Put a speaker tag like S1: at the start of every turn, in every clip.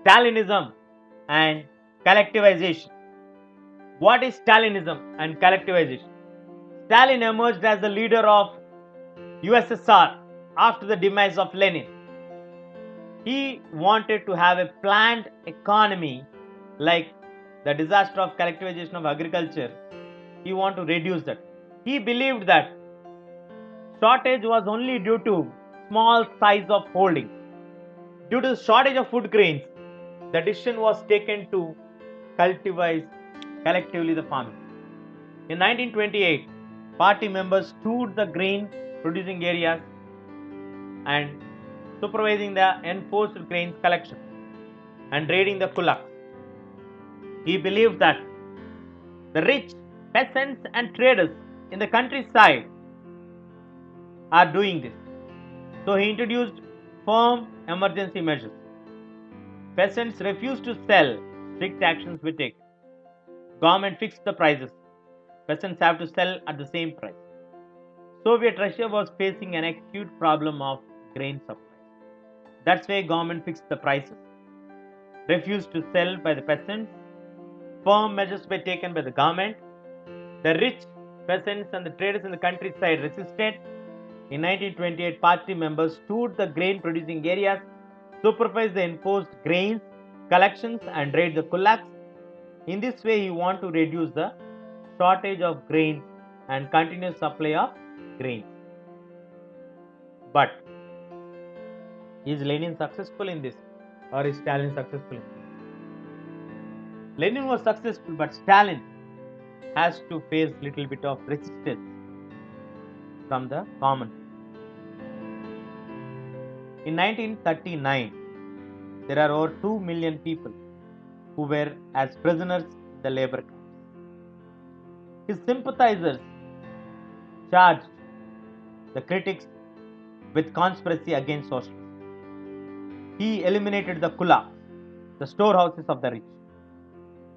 S1: Stalinism and collectivization. What is Stalinism and collectivization? Stalin emerged as the leader of USSR after the demise of Lenin. He wanted to have a planned economy like the disaster of collectivization of agriculture. He wanted to reduce that. He believed that shortage was only due to small size of holdings. Due to the shortage of food grains, the decision was taken to cultivate collectively the farming. In 1928, party members toured the grain producing areas and supervising the enforced grains collection and raiding the kulaks. He believed that the rich, peasants and traders in the countryside are doing this. So he introduced firm emergency measures. Peasants refused to sell, strict actions were taken. Government fixed the prices. Peasants have to sell at the same price. Soviet Russia was facing an acute problem of grain supply. That's why government fixed the prices. Refused to sell by the peasants. Firm measures were taken by the government. The rich, peasants and the traders in the countryside resisted. In 1928, party members toured the grain producing areas, supervised the enforced grains collections and raid the kulaks. In this way, he wanted to reduce the shortage of grains and continuous supply of grains. But is Lenin successful in this, or is Stalin successful in this? Lenin was successful, but Stalin has to face little bit of resistance from the common. In 1939, there are over 2 million people who were as prisoners in the labor camps. His sympathizers charged the critics with conspiracy against socialism. He eliminated the kulaks, the storehouses of the rich.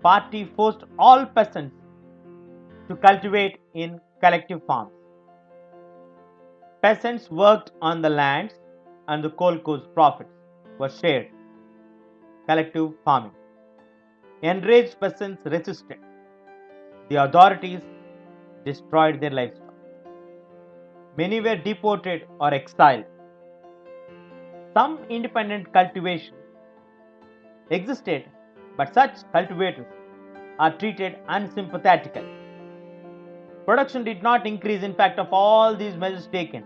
S1: Party forced all peasants to cultivate in collective farms. Peasants worked on the lands and the kolkhoz's profits were shared. Collective farming. Enraged peasants resisted. The authorities destroyed their livestock. Many were deported or exiled. Some independent cultivation existed, but such cultivators are treated unsympathetically. Production did not increase. In fact, of all these measures taken,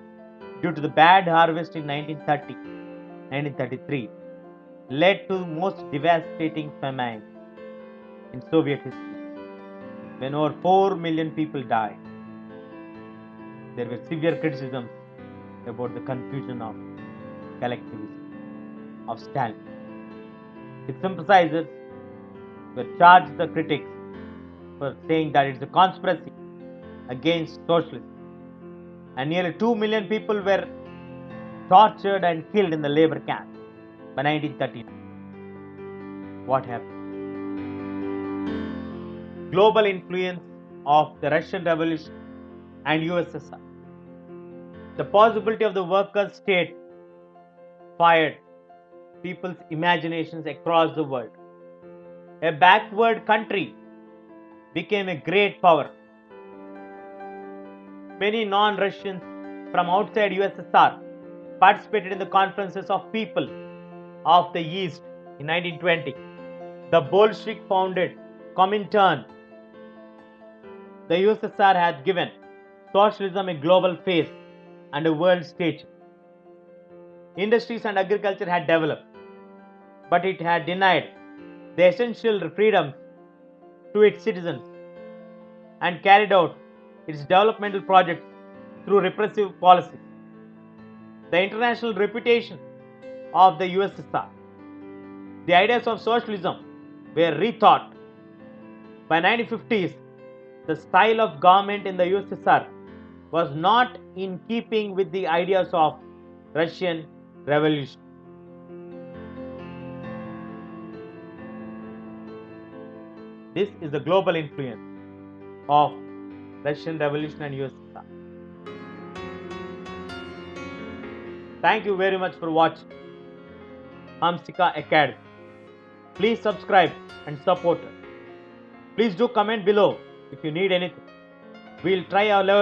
S1: due to the bad harvest in 1930, 1933, led to the most devastating famine in Soviet history, when over 4 million people died. There were severe criticisms about the confusion of collectivism of Stalin. His sympathizers were charged the critics for saying that it's a conspiracy against socialism, and nearly 2 million people were tortured and killed in the labor camps by 1939. What happened? Global influence of the Russian Revolution and USSR. The possibility of the workers' state fired people's imaginations across the world. A backward country became a great power. Many non-Russians from outside USSR participated in the conferences of people of the East in 1920. The Bolshevik founded Comintern. The USSR had given socialism a global face and a world stage. Industries and agriculture had developed, but it had denied the essential freedoms to its citizens and carried out its developmental projects through repressive policies. The international reputation of the USSR. The ideas of socialism were rethought. By 1950s, the style of government in the USSR was not in keeping with the ideas of Russian Revolution. This is the global influence of Russian Revolution and USSR. Thank you very much for watching Hamsika Academy. Please subscribe and support us. Please do comment below if you need anything. We'll try our level